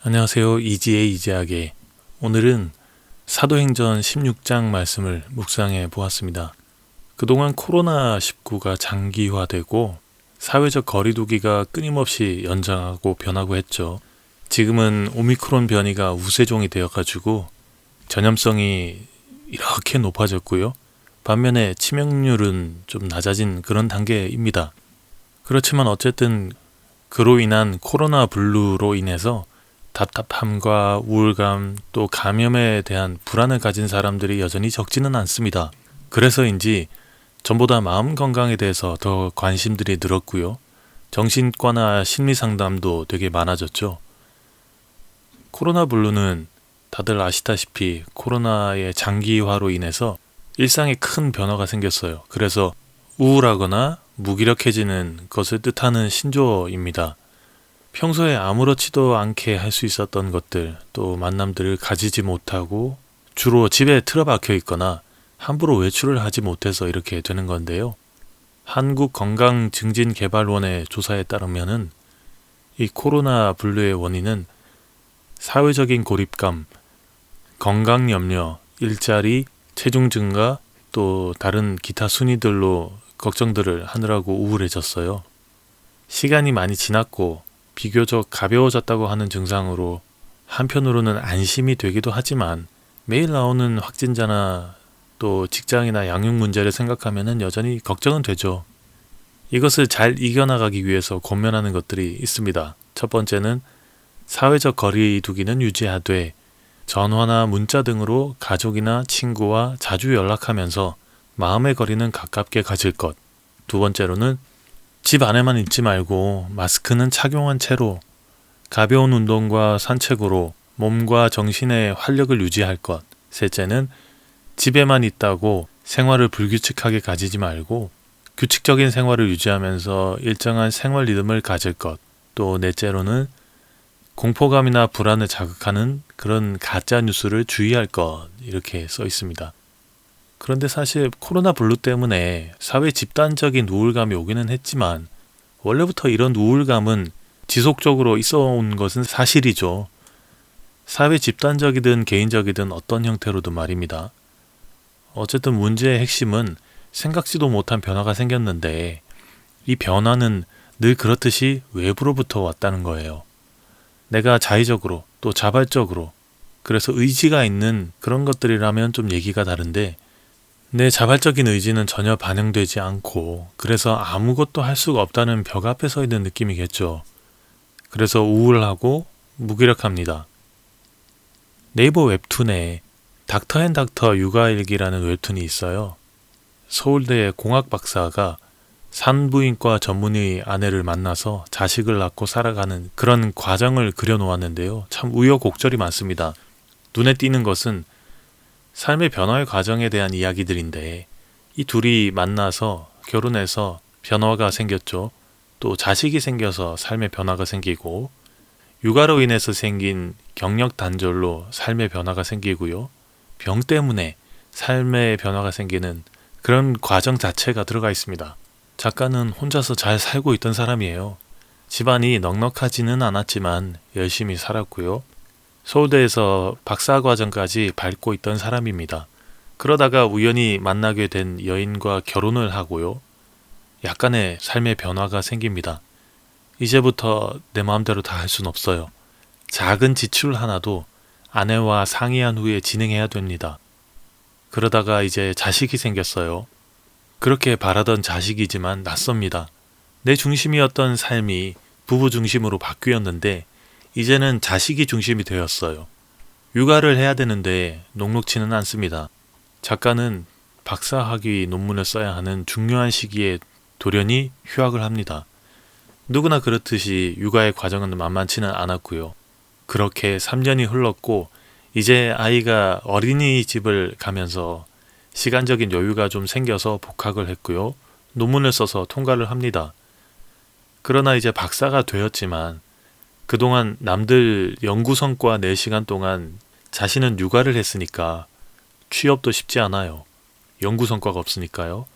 안녕하세요. 이지의 이지하게. 오늘은 사도행전 16장 말씀을 묵상해 보았습니다. 그동안 코로나19가 장기화되고 사회적 거리두기가 끊임없이 연장하고 변하고 했죠. 지금은 오미크론 변이가 우세종이 되어가지고 전염성이 이렇게 높아졌고요. 반면에 치명률은 좀 낮아진 그런 단계입니다. 그렇지만 어쨌든 그로 인한 코로나 블루로 인해서 답답함과 우울감 또 감염에 대한 불안을 가진 사람들이 여전히 적지는 않습니다. 그래서인지 전보다 마음 건강에 대해서 더 관심들이 늘었고요. 정신과나 심리 상담도 되게 많아졌죠. 코로나 블루는 다들 아시다시피 코로나의 장기화로 인해서 일상에 큰 변화가 생겼어요. 그래서 우울하거나 무기력해지는 것을 뜻하는 신조어입니다. 평소에 아무렇지도 않게 할 수 있었던 것들, 또 만남들을 가지지 못하고 주로 집에 틀어박혀 있거나 함부로 외출을 하지 못해서 이렇게 되는 건데요. 한국건강증진개발원의 조사에 따르면은 이 코로나 블루의 원인은 사회적인 고립감, 건강염려, 일자리, 체중 증가, 또 다른 기타 순위들로 걱정들을 하느라고 우울해졌어요. 시간이 많이 지났고 비교적 가벼워졌다고 하는 증상으로 한편으로는 안심이 되기도 하지만 매일 나오는 확진자나 또 직장이나 양육 문제를 생각하면 여전히 걱정은 되죠. 이것을 잘 이겨나가기 위해서 고민하는 것들이 있습니다. 첫 번째는 사회적 거리두기는 유지하되 전화나 문자 등으로 가족이나 친구와 자주 연락하면서 마음의 거리는 가깝게 가질 것. 두 번째로는 집 안에만 있지 말고 마스크는 착용한 채로 가벼운 운동과 산책으로 몸과 정신의 활력을 유지할 것. 셋째는 집에만 있다고 생활을 불규칙하게 가지지 말고 규칙적인 생활을 유지하면서 일정한 생활 리듬을 가질 것. 또 넷째로는 공포감이나 불안을 자극하는 그런 가짜 뉴스를 주의할 것. 이렇게 써 있습니다. 그런데 사실 코로나 블루 때문에 사회 집단적인 우울감이 오기는 했지만 원래부터 이런 우울감은 지속적으로 있어 온 것은 사실이죠. 사회 집단적이든 개인적이든 어떤 형태로든 말입니다. 어쨌든 문제의 핵심은 생각지도 못한 변화가 생겼는데 이 변화는 늘 그렇듯이 외부로부터 왔다는 거예요. 내가 자의적으로 또 자발적으로 그래서 의지가 있는 그런 것들이라면 좀 얘기가 다른데 내 자발적인 의지는 전혀 반영되지 않고 그래서 아무것도 할 수가 없다는 벽 앞에 서 있는 느낌이겠죠. 그래서 우울하고 무기력합니다. 네이버 웹툰에 닥터 앤 닥터 육아일기라는 웹툰이 있어요. 서울대 공학 박사가 산부인과 전문의 아내를 만나서 자식을 낳고 살아가는 그런 과정을 그려놓았는데요. 참 우여곡절이 많습니다. 눈에 띄는 것은 삶의 변화의 과정에 대한 이야기들인데 이 둘이 만나서 결혼해서 변화가 생겼죠. 또 자식이 생겨서 삶의 변화가 생기고 육아로 인해서 생긴 경력 단절로 삶의 변화가 생기고요. 병 때문에 삶의 변화가 생기는 그런 과정 자체가 들어가 있습니다. 작가는 혼자서 잘 살고 있던 사람이에요. 집안이 넉넉하지는 않았지만 열심히 살았고요. 서울대에서 박사과정까지 밟고 있던 사람입니다. 그러다가 우연히 만나게 된 여인과 결혼을 하고요. 약간의 삶의 변화가 생깁니다. 이제부터 내 마음대로 다 할 순 없어요. 작은 지출 하나도 아내와 상의한 후에 진행해야 됩니다. 그러다가 이제 자식이 생겼어요. 그렇게 바라던 자식이지만 낯섭니다. 내 중심이었던 삶이 부부 중심으로 바뀌었는데 이제는 자식이 중심이 되었어요. 육아를 해야 되는데 녹록치는 않습니다. 작가는 박사학위 논문을 써야 하는 중요한 시기에 돌연히 휴학을 합니다. 누구나 그렇듯이 육아의 과정은 만만치는 않았고요. 그렇게 3년이 흘렀고 이제 아이가 어린이집을 가면서 시간적인 여유가 좀 생겨서 복학을 했고요. 논문을 써서 통과를 합니다. 그러나 이제 박사가 되었지만 그동안 남들 연구 성과 4시간 동안 자신은 육아를 했으니까 취업도 쉽지 않아요. 연구 성과가 없으니까요.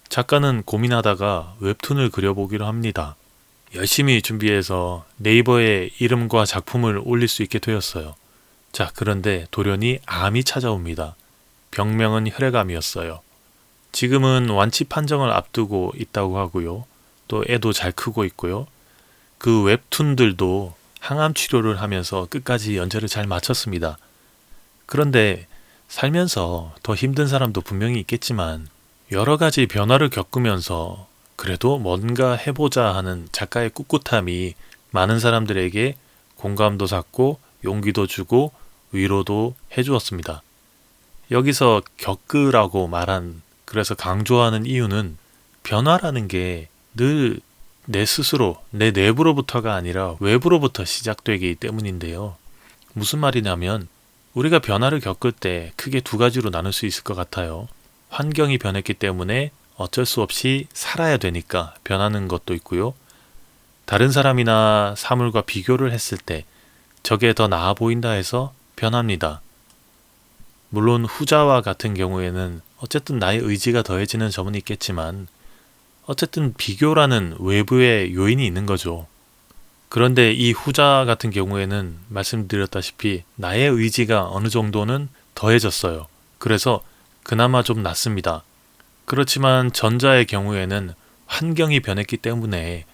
작가는 고민하다가 웹툰을 그려보기로 합니다. 열심히 준비해서 네이버에 이름과 작품을 올릴 수 있게 되었어요. 자, 그런데 돌연히 암이 찾아옵니다. 병명은 혈액암이었어요. 지금은 완치 판정을 앞두고 있다고 하고요. 또 애도 잘 크고 있고요. 그 웹툰들도 항암 치료를 하면서 끝까지 연재를 잘 마쳤습니다. 그런데 살면서 더 힘든 사람도 분명히 있겠지만 여러 가지 변화를 겪으면서 그래도 뭔가 해보자 하는 작가의 꿋꿋함이 많은 사람들에게 공감도 샀고 용기도 주고 위로도 해주었습니다. 여기서 겪으라고 말한, 그래서 강조하는 이유는 변화라는 게 늘 내 스스로, 내 내부로부터가 아니라 외부로부터 시작되기 때문인데요. 무슨 말이냐면 우리가 변화를 겪을 때 크게 두 가지로 나눌 수 있을 것 같아요. 환경이 변했기 때문에 어쩔 수 없이 살아야 되니까 변하는 것도 있고요. 다른 사람이나 사물과 비교를 했을 때 저게 더 나아 보인다 해서 변합니다. 물론 후자와 같은 경우에는 어쨌든 나의 의지가 더해지는 점은 있겠지만 어쨌든 비교라는 외부의 요인이 있는 거죠. 그런데 이 후자 같은 경우에는 말씀드렸다시피 나의 의지가 어느 정도는 더해졌어요. 그래서 그나마 좀 낫습니다. 그렇지만 전자의 경우에는 환경이 변했기 때문에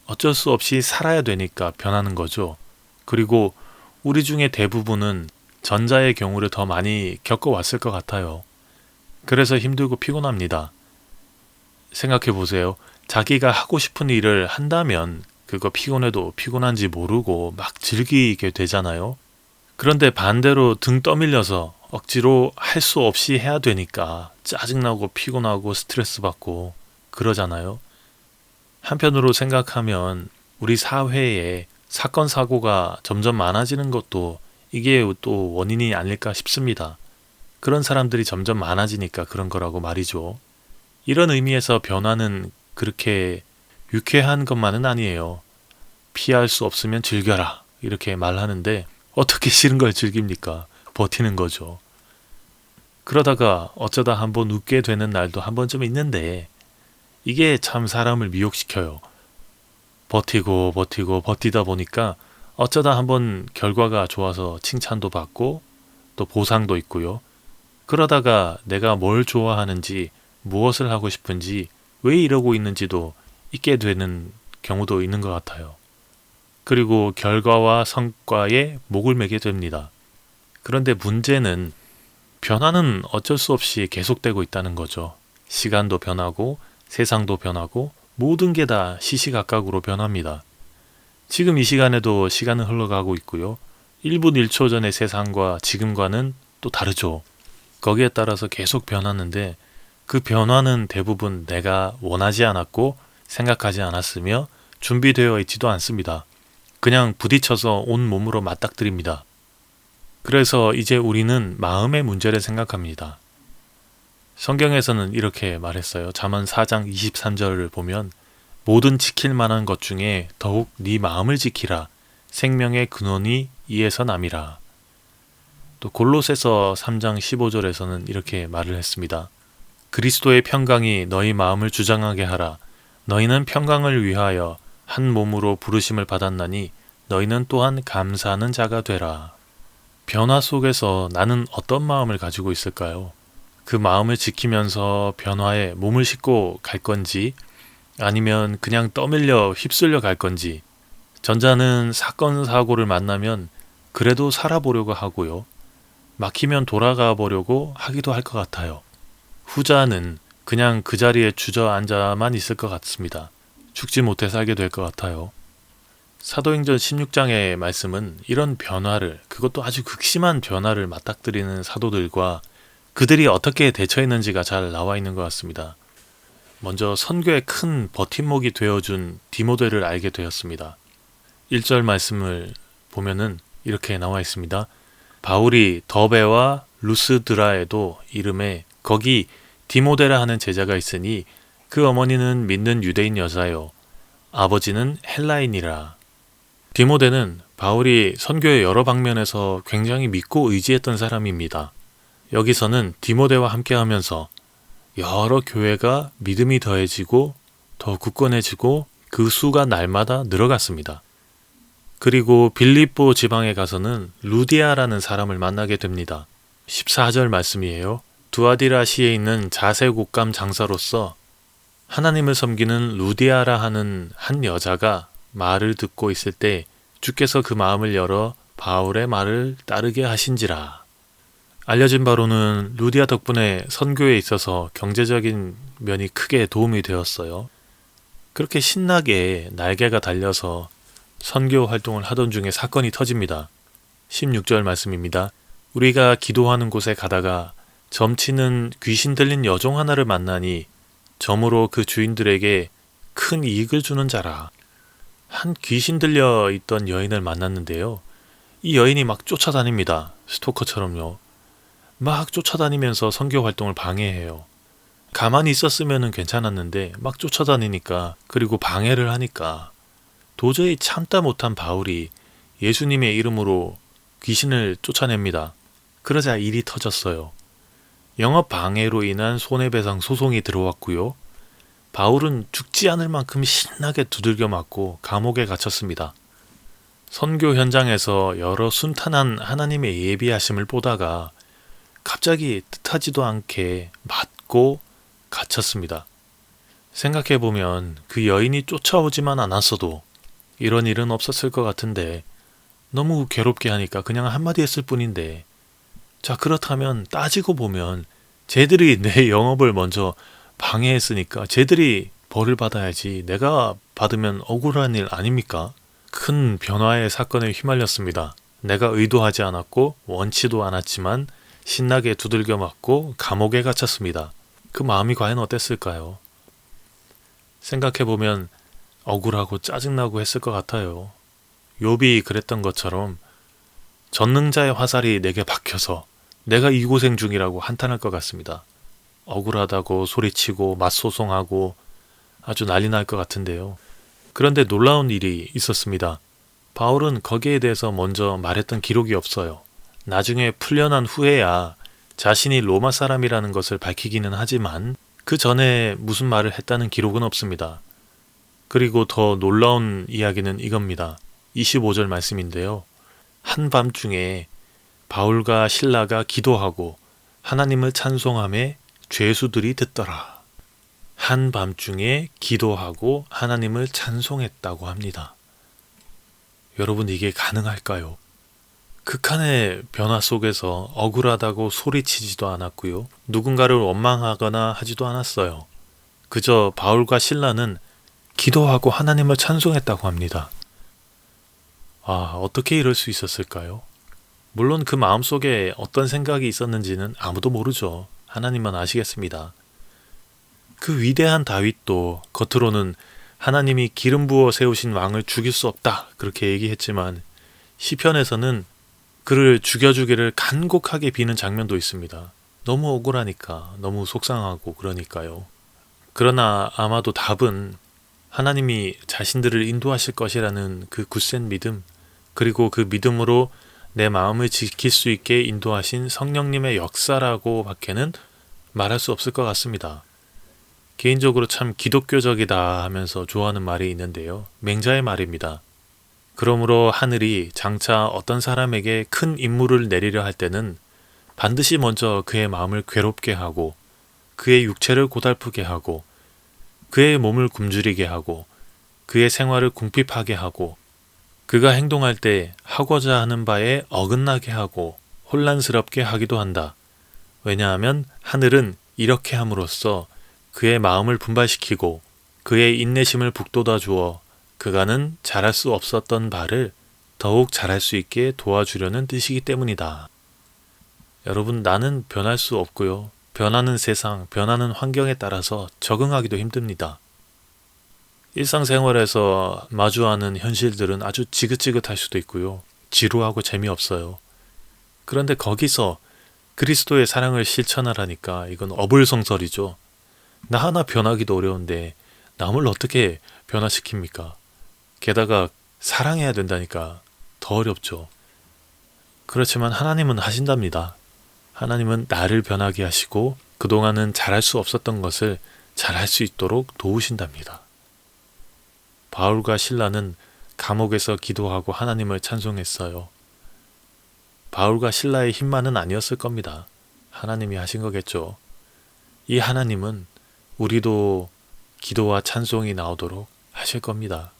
어쩔 수 없이 살아야 되니까 변하는 거죠. 그리고 우리 중에 대부분은 전자의 경우를 더 많이 겪어왔을 것 같아요. 그래서 힘들고 피곤합니다. 생각해 보세요. 자기가 하고 싶은 일을 한다면 그거 피곤해도 피곤한지 모르고 막 즐기게 되잖아요. 그런데 반대로 등 떠밀려서 억지로 할 수 없이 해야 되니까 짜증나고 피곤하고 스트레스 받고 그러잖아요. 한편으로 생각하면 우리 사회에 사건 사고가 점점 많아지는 것도 이게 또 원인이 아닐까 싶습니다. 그런 사람들이 점점 많아지니까 그런 거라고 말이죠. 이런 의미에서 변화는 그렇게 유쾌한 것만은 아니에요. 피할 수 없으면 즐겨라 이렇게 말하는데 어떻게 싫은 걸 즐깁니까? 버티는 거죠. 그러다가 어쩌다 한번 웃게 되는 날도 한 번쯤 있는데 이게 참 사람을 미혹시켜요. 버티고 버티다 보니까 어쩌다 한번 결과가 좋아서 칭찬도 받고 또 보상도 있고요. 그러다가 내가 뭘 좋아하는지 무엇을 하고 싶은지 왜 이러고 있는지도 잊게 되는 경우도 있는 것 같아요. 그리고 결과와 성과에 목을 매게 됩니다. 그런데 문제는 변화는 어쩔 수 없이 계속되고 있다는 거죠. 시간도 변하고 세상도 변하고 모든 게 다 시시각각으로 변합니다. 지금 이 시간에도 시간은 흘러가고 있고요. 1분 1초 전의 세상과 지금과는 또 다르죠. 거기에 따라서 계속 변하는데 그 변화는 대부분 내가 원하지 않았고 생각하지 않았으며 준비되어 있지도 않습니다. 그냥 부딪혀서 온 몸으로 맞닥뜨립니다. 그래서 이제 우리는 마음의 문제를 생각합니다. 성경에서는 이렇게 말했어요. 잠언 4장 23절을 보면 모든 지킬 만한 것 중에 더욱 네 마음을 지키라. 생명의 근원이 이에서 남이라. 또 골로새서 3장 15절에서는 이렇게 말을 했습니다. 그리스도의 평강이 너희 마음을 주장하게 하라. 너희는 평강을 위하여 한 몸으로 부르심을 받았나니 너희는 또한 감사하는 자가 되라. 변화 속에서 나는 어떤 마음을 가지고 있을까요? 그 마음을 지키면서 변화에 몸을 싣고 갈 건지 아니면 그냥 떠밀려 휩쓸려 갈 건지. 전자는 사건 사고를 만나면 그래도 살아보려고 하고요. 막히면 돌아가 보려고 하기도 할 것 같아요. 후자는 그냥 그 자리에 주저앉아만 있을 것 같습니다. 죽지 못해 살게 될 것 같아요. 사도행전 16장의 말씀은 이런 변화를, 그것도 아주 극심한 변화를 맞닥뜨리는 사도들과 그들이 어떻게 대처했는지가 잘 나와 있는 것 같습니다. 먼저 선교의 큰 버팀목이 되어준 디모데를 알게 되었습니다. 1절 말씀을 보면은 이렇게 나와 있습니다. 바울이 더베와 루스드라에도 이름에 거기 디모데라 하는 제자가 있으니 그 어머니는 믿는 유대인 여자요 아버지는 헬라인이라. 디모데는 바울이 선교의 여러 방면에서 굉장히 믿고 의지했던 사람입니다. 여기서는 디모데와 함께하면서 여러 교회가 믿음이 더해지고 더 굳건해지고 그 수가 날마다 늘어갔습니다. 그리고 빌립보 지방에 가서는 루디아라는 사람을 만나게 됩니다. 14절 말씀이에요. 두아디라시에 있는 자색옷감 장사로서 하나님을 섬기는 루디아라 하는 한 여자가 말을 듣고 있을 때 주께서 그 마음을 열어 바울의 말을 따르게 하신지라. 알려진 바로는 루디아 덕분에 선교에 있어서 경제적인 면이 크게 도움이 되었어요. 그렇게 신나게 날개가 달려서 선교 활동을 하던 중에 사건이 터집니다. 16절 말씀입니다. 우리가 기도하는 곳에 가다가 점치는 귀신 들린 여종 하나를 만나니 점으로 그 주인들에게 큰 이익을 주는 자라. 한 귀신 들려 있던 여인을 만났는데요. 이 여인이 막 쫓아다닙니다. 스토커처럼요. 막 쫓아다니면서 선교 활동을 방해해요. 가만히 있었으면 괜찮았는데 막 쫓아다니니까, 그리고 방해를 하니까 도저히 참다 못한 바울이 예수님의 이름으로 귀신을 쫓아냅니다. 그러자 일이 터졌어요. 영업 방해로 인한 손해배상 소송이 들어왔고요. 바울은 죽지 않을 만큼 신나게 두들겨 맞고 감옥에 갇혔습니다. 선교 현장에서 여러 순탄한 하나님의 예비하심을 보다가 갑자기 뜻하지도 않게 맞고 갇혔습니다. 생각해보면 그 여인이 쫓아오지만 않았어도 이런 일은 없었을 것 같은데 너무 괴롭게 하니까 그냥 한마디 했을 뿐인데, 자, 그렇다면 따지고 보면 쟤들이 내 영업을 먼저 방해했으니까 쟤들이 벌을 받아야지 내가 받으면 억울한 일 아닙니까? 큰 변화의 사건에 휘말렸습니다. 내가 의도하지 않았고 원치도 않았지만 신나게 두들겨 맞고 감옥에 갇혔습니다. 그 마음이 과연 어땠을까요? 생각해보면 억울하고 짜증나고 했을 것 같아요. 욥이 그랬던 것처럼 전능자의 화살이 내게 박혀서 내가 이 고생 중이라고 한탄할 것 같습니다. 억울하다고 소리치고 맞소송하고 아주 난리 날 것 같은데요. 그런데 놀라운 일이 있었습니다. 바울은 거기에 대해서 먼저 말했던 기록이 없어요. 나중에 풀려난 후에야 자신이 로마 사람이라는 것을 밝히기는 하지만 그 전에 무슨 말을 했다는 기록은 없습니다. 그리고 더 놀라운 이야기는 이겁니다. 25절 말씀인데요. 한밤중에 바울과 실라가 기도하고 하나님을 찬송하며 죄수들이 듣더라. 한밤중에 기도하고 하나님을 찬송했다고 합니다. 여러분, 이게 가능할까요? 극한의 변화 속에서 억울하다고 소리치지도 않았고요. 누군가를 원망하거나 하지도 않았어요. 그저 바울과 실라는 기도하고 하나님을 찬송했다고 합니다. 어떻게 이럴 수 있었을까요? 물론 그 마음속에 어떤 생각이 있었는지는 아무도 모르죠. 하나님만 아시겠습니다. 그 위대한 다윗도 겉으로는 하나님이 기름 부어 세우신 왕을 죽일 수 없다 그렇게 얘기했지만 시편에서는 그를 죽여주기를 간곡하게 비는 장면도 있습니다. 너무 억울하니까, 너무 속상하고 그러니까요. 그러나 아마도 답은 하나님이 자신들을 인도하실 것이라는 그 굳센 믿음, 그리고 그 믿음으로 내 마음을 지킬 수 있게 인도하신 성령님의 역사라고 밖에는 말할 수 없을 것 같습니다. 개인적으로 참 기독교적이다 하면서 좋아하는 말이 있는데요. 맹자의 말입니다. 그러므로 하늘이 장차 어떤 사람에게 큰 임무를 내리려 할 때는 반드시 먼저 그의 마음을 괴롭게 하고 그의 육체를 고달프게 하고 그의 몸을 굶주리게 하고 그의 생활을 궁핍하게 하고 그가 행동할 때 하고자 하는 바에 어긋나게 하고 혼란스럽게 하기도 한다. 왜냐하면 하늘은 이렇게 함으로써 그의 마음을 분발시키고 그의 인내심을 북돋아 주어 그가는 잘할 수 없었던 바를 더욱 잘할 수 있게 도와주려는 뜻이기 때문이다. 여러분, 나는 변할 수 없고요. 변하는 세상, 변하는 환경에 따라서 적응하기도 힘듭니다. 일상생활에서 마주하는 현실들은 아주 지긋지긋할 수도 있고요. 지루하고 재미없어요. 그런데 거기서 그리스도의 사랑을 실천하라니까 이건 어불성설이죠. 나 하나 변하기도 어려운데 남을 어떻게 변화시킵니까? 게다가 사랑해야 된다니까 더 어렵죠. 그렇지만 하나님은 하신답니다. 하나님은 나를 변하게 하시고 그동안은 잘할 수 없었던 것을 잘할 수 있도록 도우신답니다. 바울과 실라는 감옥에서 기도하고 하나님을 찬송했어요. 바울과 신라의 힘만은 아니었을 겁니다. 하나님이 하신 거겠죠. 이 하나님은 우리도 기도와 찬송이 나오도록 하실 겁니다.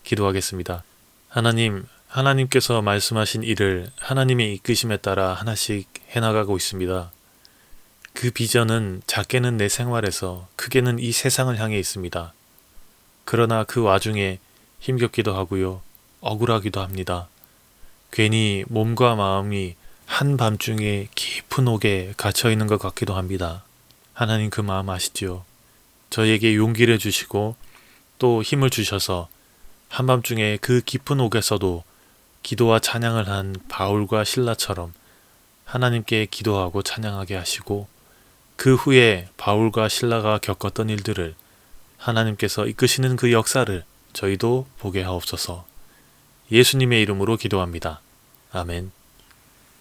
기도하겠습니다. 하나님, 하나님께서 말씀하신 일을 하나님의 이끄심에 따라 하나씩 해나가고 있습니다. 그 비전은 작게는 내 생활에서 크게는 이 세상을 향해 있습니다. 그러나 그 와중에 힘겹기도 하고요. 억울하기도 합니다. 괜히 몸과 마음이 한밤중에 깊은 옥에 갇혀있는 것 같기도 합니다. 하나님 그 마음 아시지요? 저에게 용기를 주시고 또 힘을 주셔서 한밤중에 그 깊은 옥에서도 기도와 찬양을 한 바울과 실라처럼 하나님께 기도하고 찬양하게 하시고 그 후에 바울과 실라가 겪었던 일들을 하나님께서 이끄시는 그 역사를 저희도 보게 하옵소서. 예수님의 이름으로 기도합니다. 아멘.